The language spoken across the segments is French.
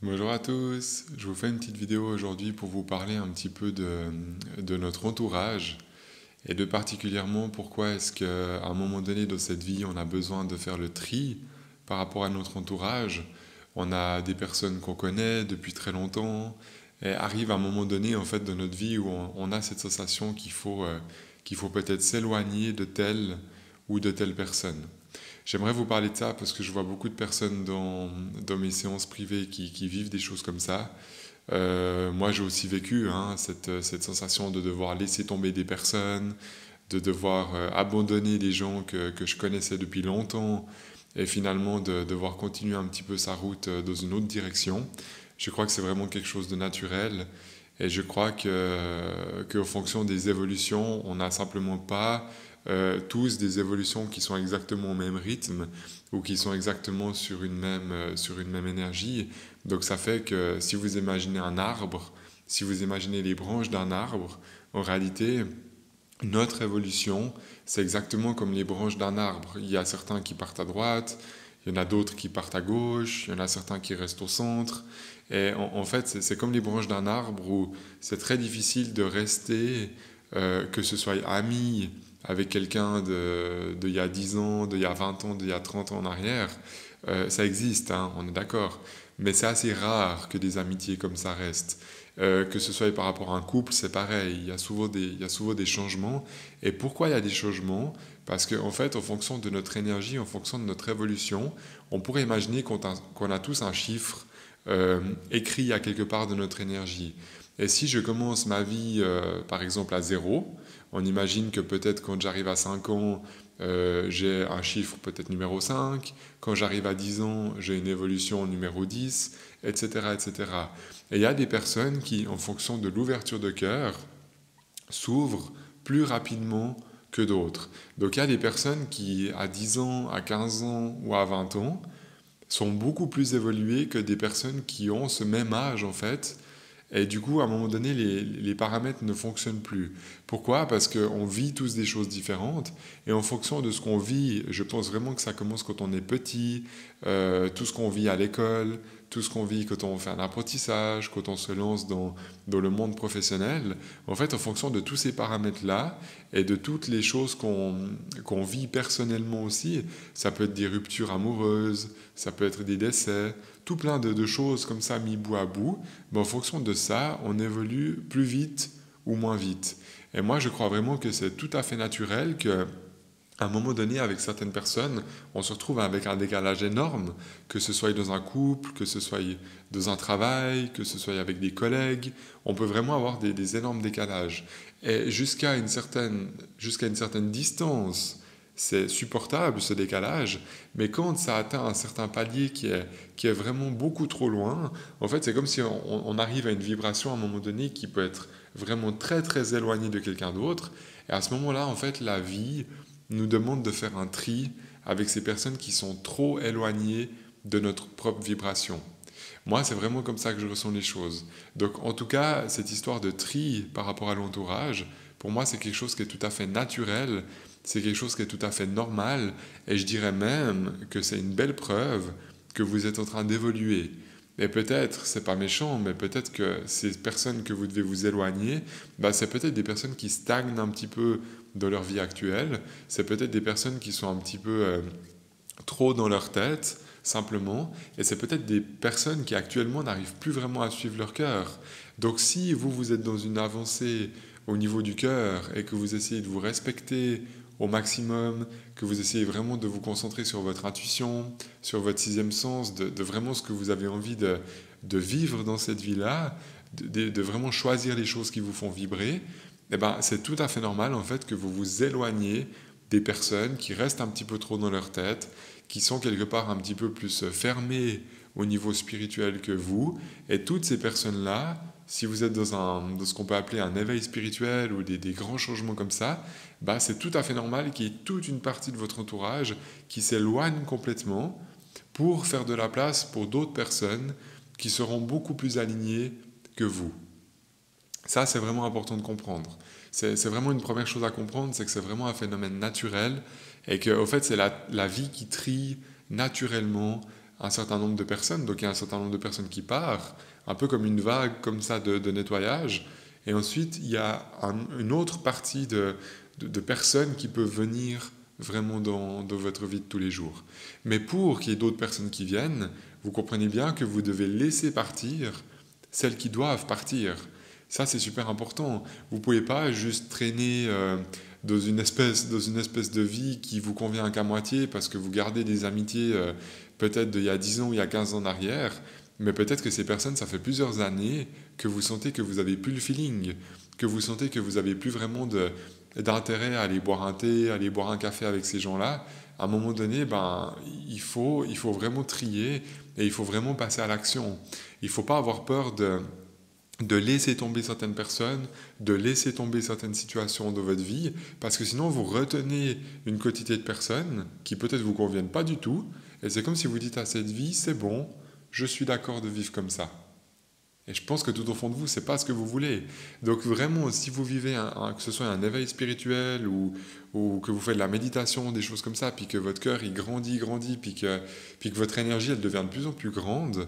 Bonjour à tous, je vous fais une petite vidéo aujourd'hui pour vous parler un petit peu de notre entourage et de particulièrement pourquoi est-ce qu'à un moment donné de cette vie on a besoin de faire le tri par rapport à notre entourage. On a des personnes qu'on connaît depuis très longtemps et arrive un moment donné en fait de notre vie où on a cette sensation qu'il faut peut-être s'éloigner de telle ou de telle personne. J'aimerais vous parler de ça parce que je vois beaucoup de personnes dans mes séances privées qui vivent des choses comme ça. Moi, j'ai aussi vécu cette sensation de devoir laisser tomber des personnes, de devoir abandonner des gens que je connaissais depuis longtemps et finalement de devoir continuer un petit peu sa route dans une autre direction. Je crois que c'est vraiment quelque chose de naturel et je crois qu'en fonction des évolutions, on n'a simplement pas tous des évolutions qui sont exactement au même rythme ou qui sont exactement sur une même énergie. Donc ça fait que si vous imaginez un arbre, si vous imaginez les branches d'un arbre, en réalité, notre évolution, c'est exactement comme les branches d'un arbre. Il y a certains qui partent à droite, il y en a d'autres qui partent à gauche, il y en a certains qui restent au centre. Et en fait, c'est comme les branches d'un arbre où c'est très difficile de rester, que ce soit ami avec quelqu'un il y a 10 ans, d'il y a 20 ans, d'il y a 30 ans en arrière. Ça existe, hein, on est d'accord. Mais c'est assez rare que des amitiés comme ça restent. Que ce soit par rapport à un couple, c'est pareil. Il y a souvent des changements. Et pourquoi il y a des changements? Parce qu'en fait, en fonction de notre énergie, en fonction de notre évolution, on pourrait imaginer qu'on a tous un chiffre écrit à quelque part de notre énergie. Et si je commence ma vie, par exemple, à zéro, on imagine que peut-être quand j'arrive à 5 ans, j'ai un chiffre peut-être numéro 5. Quand j'arrive à 10 ans, j'ai une évolution au numéro 10, etc., etc. Et il y a des personnes qui, en fonction de l'ouverture de cœur, s'ouvrent plus rapidement que d'autres. Donc il y a des personnes qui, à 10 ans, à 15 ans ou à 20 ans, sont beaucoup plus évoluées que des personnes qui ont ce même âge, en fait. Et du coup, à un moment donné, les paramètres ne fonctionnent plus. Pourquoi? Parce qu'on vit tous des choses différentes. Et en fonction de ce qu'on vit, je pense vraiment que ça commence quand on est petit, tout ce qu'on vit à l'école, tout ce qu'on vit quand on fait un apprentissage, quand on se lance dans le monde professionnel. En fait, en fonction de tous ces paramètres-là et de toutes les choses qu'on vit personnellement aussi, ça peut être des ruptures amoureuses, ça peut être des décès, tout plein de choses comme ça mis bout à bout. Mais en fonction de ça, on évolue plus vite ou moins vite. Et moi, je crois vraiment que c'est tout à fait naturel que à un moment donné, avec certaines personnes, on se retrouve avec un décalage énorme, que ce soit dans un couple, que ce soit dans un travail, que ce soit avec des collègues. On peut vraiment avoir des énormes décalages. Et jusqu'à une certaine distance, c'est supportable ce décalage, mais quand ça atteint un certain palier qui est vraiment beaucoup trop loin, en fait, c'est comme si on arrive à une vibration à un moment donné qui peut être vraiment très très éloignée de quelqu'un d'autre. Et à ce moment-là, en fait, la vie nous demande de faire un tri avec ces personnes qui sont trop éloignées de notre propre vibration. Moi, c'est vraiment comme ça que je ressens les choses. Donc, en tout cas, cette histoire de tri par rapport à l'entourage, pour moi, c'est quelque chose qui est tout à fait naturel, c'est quelque chose qui est tout à fait normal, et je dirais même que c'est une belle preuve que vous êtes en train d'évoluer. Et peut-être, c'est pas méchant, mais peut-être que ces personnes que vous devez vous éloigner, bah, c'est peut-être des personnes qui stagnent un petit peu dans leur vie actuelle, c'est peut-être des personnes qui sont un petit peu trop dans leur tête, simplement, et c'est peut-être des personnes qui actuellement n'arrivent plus vraiment à suivre leur cœur. Donc si vous êtes dans une avancée au niveau du cœur et que vous essayez de vous respecter au maximum, que vous essayez vraiment de vous concentrer sur votre intuition, sur votre sixième sens, de vraiment ce que vous avez envie de vivre dans cette vie-là, de vraiment choisir les choses qui vous font vibrer, eh ben, c'est tout à fait normal en fait que vous vous éloigniez des personnes qui restent un petit peu trop dans leur tête, qui sont quelque part un petit peu plus fermées au niveau spirituel que vous. Et toutes ces personnes-là, si vous êtes dans ce qu'on peut appeler un éveil spirituel ou des grands changements comme ça, bah, c'est tout à fait normal qu'il y ait toute une partie de votre entourage qui s'éloigne complètement pour faire de la place pour d'autres personnes qui seront beaucoup plus alignées que vous. Ça, c'est vraiment important de comprendre. C'est vraiment une première chose à comprendre, c'est que c'est vraiment un phénomène naturel et que, au fait, c'est la vie qui trie naturellement un certain nombre de personnes, donc il y a un certain nombre de personnes qui partent, un peu comme une vague comme ça de nettoyage, et ensuite il y a une autre partie de personnes qui peuvent venir vraiment dans votre vie de tous les jours. Mais pour qu'il y ait d'autres personnes qui viennent, vous comprenez bien que vous devez laisser partir celles qui doivent partir. Ça, c'est super important. Vous ne pouvez pas juste traîner dans une espèce de vie qui vous convient qu'à moitié parce que vous gardez des amitiés peut-être d'il y a 10 ans ou il y a 15 ans en arrière, mais peut-être que ces personnes, ça fait plusieurs années que vous sentez que vous n'avez plus le feeling, que vous sentez que vous n'avez plus vraiment d'intérêt à aller boire un thé, à aller boire un café avec ces gens-là. À un moment donné, il faut vraiment trier et il faut vraiment passer à l'action. Il ne faut pas avoir peur de laisser tomber certaines personnes, de laisser tomber certaines situations de votre vie, parce que sinon vous retenez une quantité de personnes qui peut-être vous conviennent pas du tout, et c'est comme si vous dites à cette vie, c'est bon, je suis d'accord de vivre comme ça. Et je pense que tout au fond de vous, c'est pas ce que vous voulez. Donc vraiment, si vous vivez que ce soit un éveil spirituel ou que vous faites de la méditation, des choses comme ça, puis que votre cœur il grandit, puis que votre énergie elle devient de plus en plus grande,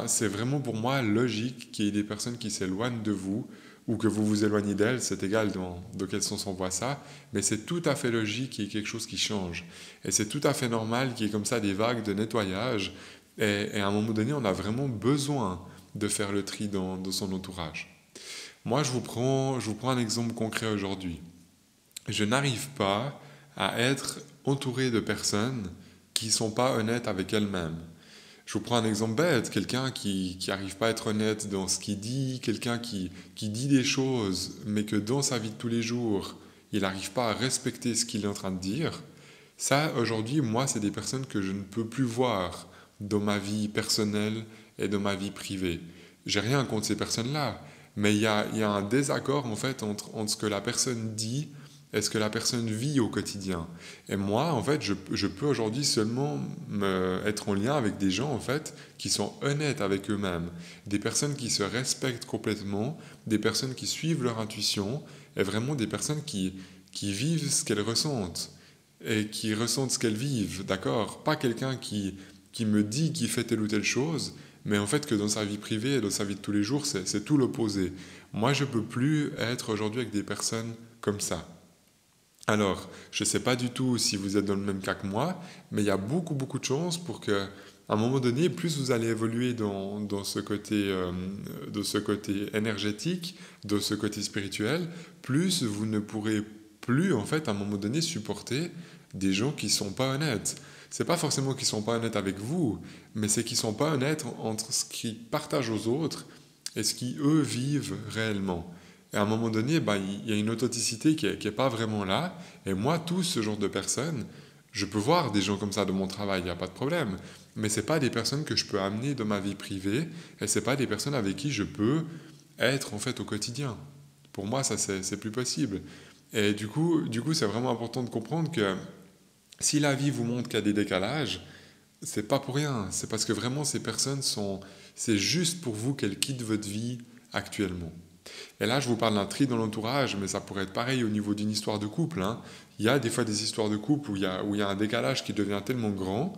c'est vraiment pour moi logique qu'il y ait des personnes qui s'éloignent de vous ou que vous vous éloignez d'elles, c'est égal dans quel sens on voit ça, mais c'est tout à fait logique qu'il y ait quelque chose qui change. Et c'est tout à fait normal qu'il y ait comme ça des vagues de nettoyage. Et à un moment donné, on a vraiment besoin de faire le tri dans son entourage. Moi, je vous prends un exemple concret aujourd'hui. Je n'arrive pas à être entouré de personnes qui ne sont pas honnêtes avec elles-mêmes. Je vous prends un exemple bête, quelqu'un qui n'arrive pas à être honnête dans ce qu'il dit, quelqu'un qui dit des choses, mais que dans sa vie de tous les jours, il n'arrive pas à respecter ce qu'il est en train de dire. Ça, aujourd'hui, moi, c'est des personnes que je ne peux plus voir dans ma vie personnelle et dans ma vie privée. J'ai rien contre ces personnes-là, mais il y a un désaccord en fait entre ce que la personne dit et ce que la personne vit au quotidien. Et moi, en fait, je peux aujourd'hui seulement être en lien avec des gens en fait qui sont honnêtes avec eux-mêmes, des personnes qui se respectent complètement, des personnes qui suivent leur intuition et vraiment des personnes qui vivent ce qu'elles ressentent et qui ressentent ce qu'elles vivent, d'accord? Pas quelqu'un qui me dit qu'il fait telle ou telle chose, mais en fait que dans sa vie privée et dans sa vie de tous les jours, c'est tout l'opposé. Moi, je ne peux plus être aujourd'hui avec des personnes comme ça. Alors, je ne sais pas du tout si vous êtes dans le même cas que moi, mais il y a beaucoup, beaucoup de chances pour que, à un moment donné, plus vous allez évoluer dans ce côté, de ce côté énergétique, de ce côté spirituel, plus vous ne pourrez plus, en fait, à un moment donné, supporter des gens qui ne sont pas honnêtes. C'est pas forcément qu'ils ne sont pas honnêtes avec vous, mais c'est qu'ils ne sont pas honnêtes entre ce qu'ils partagent aux autres et ce qu'eux vivent réellement. Et à un moment donné, il y a une authenticité qui est pas vraiment là. Et moi, tout ce genre de personnes, je peux voir des gens comme ça dans mon travail, il n'y a pas de problème. Mais ce pas des personnes que je peux amener dans ma vie privée et ce pas des personnes avec qui je peux être en fait au quotidien. Pour moi, ça, c'est plus possible. Et du coup, c'est vraiment important de comprendre que si la vie vous montre qu'il y a des décalages, c'est pas pour rien. C'est parce que vraiment ces personnes c'est juste pour vous qu'elles quittent votre vie actuellement. Et là, je vous parle d'un tri dans l'entourage, mais ça pourrait être pareil au niveau d'une histoire de couple. Hein. Il y a des fois des histoires de couple où il y a un décalage qui devient tellement grand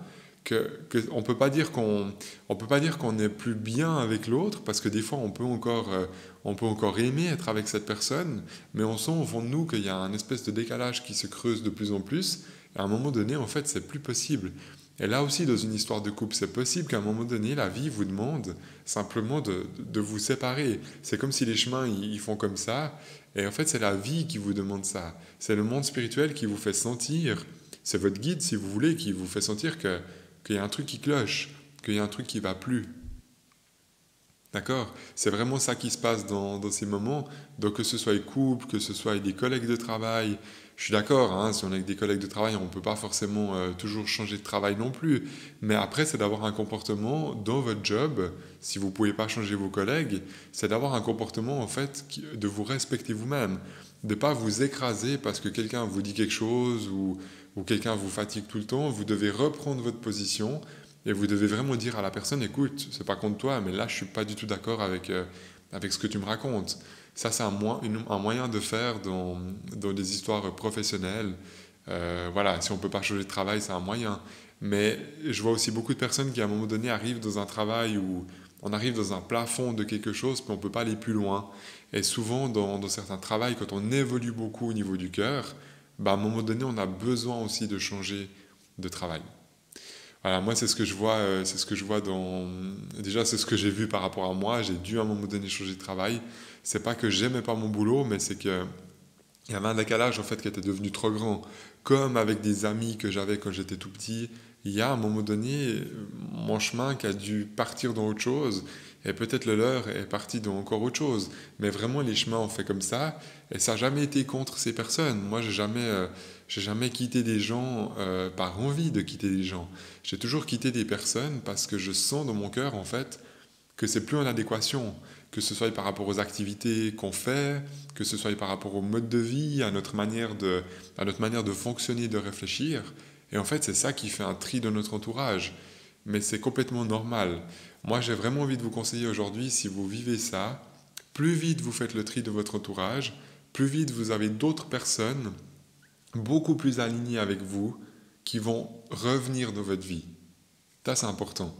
qu'on ne peut pas dire qu'on n'est plus bien avec l'autre, parce que des fois, on peut encore aimer être avec cette personne, mais on sent au fond de nous qu'il y a un espèce de décalage qui se creuse de plus en plus. Et à un moment donné, en fait, c'est plus possible. Et là aussi, dans une histoire de couple, c'est possible qu'à un moment donné, la vie vous demande simplement de vous séparer. C'est comme si les chemins, ils font comme ça. Et en fait, c'est la vie qui vous demande ça. C'est le monde spirituel qui vous fait sentir, c'est votre guide, si vous voulez, qui vous fait sentir qu'il y a un truc qui cloche, qu'il y a un truc qui ne va plus. D'accord? C'est vraiment ça qui se passe dans ces moments. Donc que ce soit les couples, que ce soit des collègues de travail, je suis d'accord, hein, si on est avec des collègues de travail, on ne peut pas forcément toujours changer de travail non plus. Mais après, c'est d'avoir un comportement dans votre job, si vous ne pouvez pas changer vos collègues, c'est d'avoir un comportement en fait de vous respecter vous-même, de ne pas vous écraser parce que quelqu'un vous dit quelque chose ou quelqu'un vous fatigue tout le temps. Vous devez reprendre votre position et vous devez vraiment dire à la personne, écoute, c'est pas contre toi, mais là, je suis pas du tout d'accord avec ce que tu me racontes. Ça, c'est un moyen de faire dans des histoires professionnelles, Voilà, si on ne peut pas changer de travail, c'est un moyen. Mais je vois aussi beaucoup de personnes qui, à un moment donné, arrivent dans un travail où on arrive dans un plafond de quelque chose, puis on ne peut pas aller plus loin. Et souvent, dans certains travails, quand on évolue beaucoup au niveau du cœur, bah, à un moment donné, on a besoin aussi de changer de travail. Voilà, moi, c'est ce que je vois, c'est ce que je vois dans... Déjà, c'est ce que j'ai vu par rapport à moi. J'ai dû, à un moment donné, changer de travail. C'est pas que j'aimais pas mon boulot, mais c'est que il y avait un décalage en fait qui était devenu trop grand. Comme avec des amis que j'avais quand j'étais tout petit, il y a à un moment donné mon chemin qui a dû partir dans autre chose et peut-être le leur est parti dans encore autre chose. Mais vraiment les chemins ont fait comme ça et ça n'a jamais été contre ces personnes. Moi j'ai jamais quitté des gens par envie de quitter des gens. J'ai toujours quitté des personnes parce que je sens dans mon cœur en fait que c'est plus en adéquation, que ce soit par rapport aux activités qu'on fait, que ce soit par rapport au mode de vie, à notre manière de fonctionner, de réfléchir. Et en fait, c'est ça qui fait un tri de notre entourage. Mais c'est complètement normal. Moi, j'ai vraiment envie de vous conseiller aujourd'hui, si vous vivez ça, plus vite vous faites le tri de votre entourage, plus vite vous avez d'autres personnes beaucoup plus alignées avec vous qui vont revenir dans votre vie. Ça, c'est important.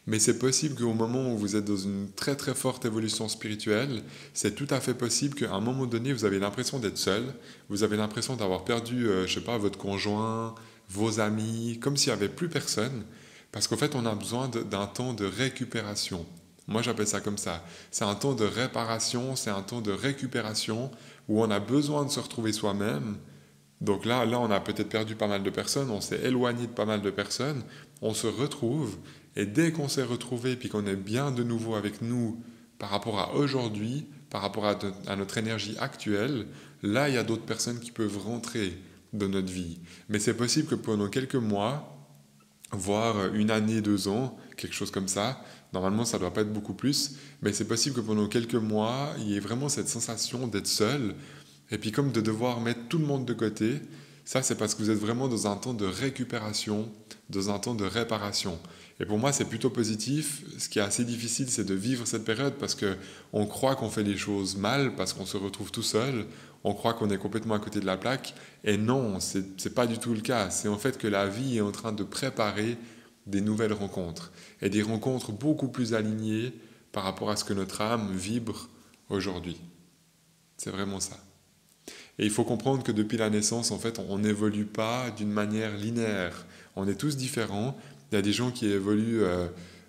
Mais c'est possible qu'au moment où vous êtes dans une très très forte évolution spirituelle, c'est tout à fait possible qu'à un moment donné, vous avez l'impression d'être seul, vous avez l'impression d'avoir perdu, je sais pas, votre conjoint, vos amis, comme s'il n'y avait plus personne, parce qu'en fait, on a besoin d'un temps de récupération. Moi, j'appelle ça comme ça. C'est un temps de réparation, c'est un temps de récupération où on a besoin de se retrouver soi-même. Donc là, on a peut-être perdu pas mal de personnes, on s'est éloigné de pas mal de personnes, on se retrouve, et dès qu'on s'est retrouvé, puis qu'on est bien de nouveau avec nous par rapport à aujourd'hui, par rapport à notre énergie actuelle, là, il y a d'autres personnes qui peuvent rentrer dans notre vie. Mais c'est possible que pendant quelques mois, voire une année, 2 ans, quelque chose comme ça, normalement ça ne doit pas être beaucoup plus, mais c'est possible que pendant quelques mois, il y ait vraiment cette sensation d'être seul, et puis comme de devoir mettre tout le monde de côté. Ça, c'est parce que vous êtes vraiment dans un temps de récupération, dans un temps de réparation. Et pour moi, c'est plutôt positif. Ce qui est assez difficile, c'est de vivre cette période parce que on croit qu'on fait les choses mal, parce qu'on se retrouve tout seul, on croit qu'on est complètement à côté de la plaque. Et non, c'est pas du tout le cas. C'est en fait que la vie est en train de préparer des nouvelles rencontres. Et des rencontres beaucoup plus alignées par rapport à ce que notre âme vibre aujourd'hui. C'est vraiment ça. Et il faut comprendre que depuis la naissance, en fait, on n'évolue pas d'une manière linéaire. On est tous différents. Il y a des gens qui évoluent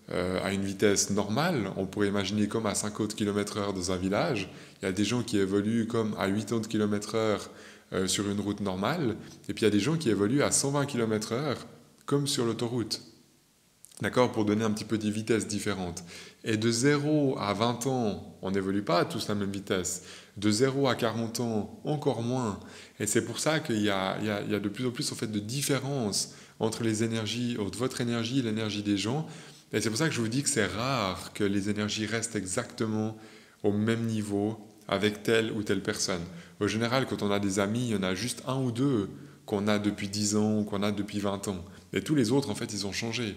à une vitesse normale, on pourrait imaginer comme à 50 km/h dans un village. Il y a des gens qui évoluent comme à 80 km/h sur une route normale. Et puis il y a des gens qui évoluent à 120 km/h comme sur l'autoroute. D'accord, pour donner un petit peu des vitesses différentes. Et de 0 à 20 ans, on n'évolue pas à tous la même vitesse. De 0 à 40 ans, encore moins. Et c'est pour ça qu'il y a de plus en plus en fait, de différences entre les énergies, entre votre énergie et l'énergie des gens. Et c'est pour ça que je vous dis que c'est rare que les énergies restent exactement au même niveau avec telle ou telle personne. Au général, quand on a des amis, il y en a juste un ou deux qu'on a depuis 10 ans ou qu'on a depuis 20 ans. Et tous les autres, en fait, ils ont changé.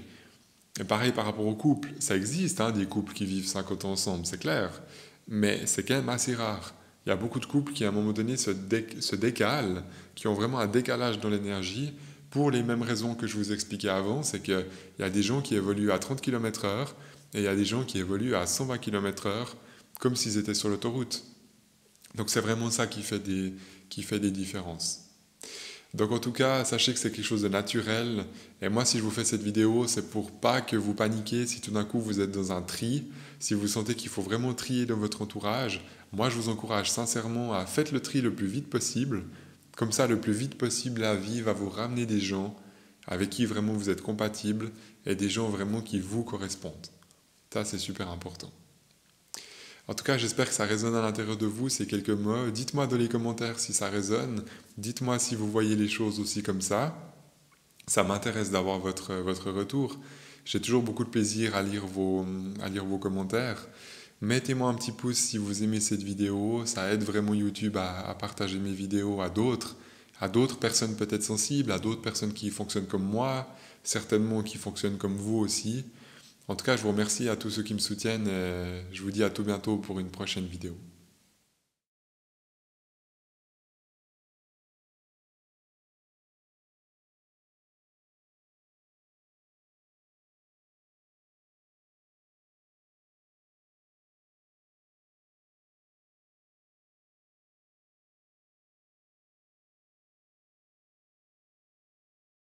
Et pareil par rapport aux couples, ça existe, hein, des couples qui vivent 50 ans ensemble, c'est clair, mais c'est quand même assez rare. Il y a beaucoup de couples qui à un moment donné se décalent, qui ont vraiment un décalage dans l'énergie, pour les mêmes raisons que je vous expliquais avant, c'est qu'il y a des gens qui évoluent à 30 km/h, et il y a des gens qui évoluent à 120 km/h, comme s'ils étaient sur l'autoroute. Donc c'est vraiment ça qui fait des différences. Donc en tout cas, sachez que c'est quelque chose de naturel. Et moi, si je vous fais cette vidéo, c'est pour pas que vous paniquiez si tout d'un coup vous êtes dans un tri, si vous sentez qu'il faut vraiment trier dans votre entourage. Moi, je vous encourage sincèrement à faire le tri le plus vite possible. Comme ça, le plus vite possible, la vie va vous ramener des gens avec qui vraiment vous êtes compatibles et des gens vraiment qui vous correspondent. Ça, c'est super important. En tout cas, j'espère que ça résonne à l'intérieur de vous, ces quelques mots. Dites-moi dans les commentaires si ça résonne. Dites-moi si vous voyez les choses aussi comme ça. Ça m'intéresse d'avoir votre retour. J'ai toujours beaucoup de plaisir à lire vos commentaires. Mettez-moi un petit pouce si vous aimez cette vidéo. Ça aide vraiment YouTube à partager mes vidéos à d'autres personnes peut-être sensibles, à d'autres personnes qui fonctionnent comme moi, certainement qui fonctionnent comme vous aussi. En tout cas, je vous remercie à tous ceux qui me soutiennent et je vous dis à tout bientôt pour une prochaine vidéo.